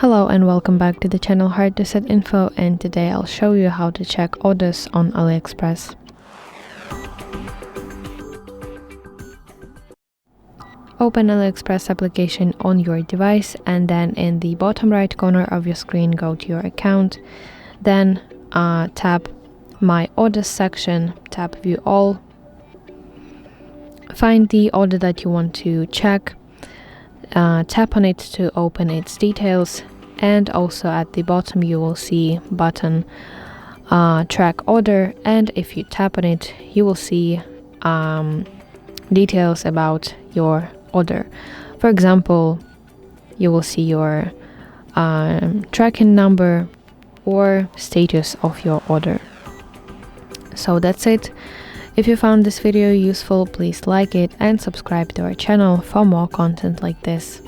Hello and welcome back to the channel hardreset.info, and today I'll show you how to check orders on AliExpress. Open AliExpress application on your device, and then in the bottom right corner of your screen go to your account, then tap My Orders section, tap View All, find the order that you want to check, tap on it to open its details, and also at the bottom you will see button track order, and if you tap on it you will see details about your order. For example, you will see your tracking number or status of your order. So that's it. If you found this video useful, please like it and subscribe to our channel for more content like this.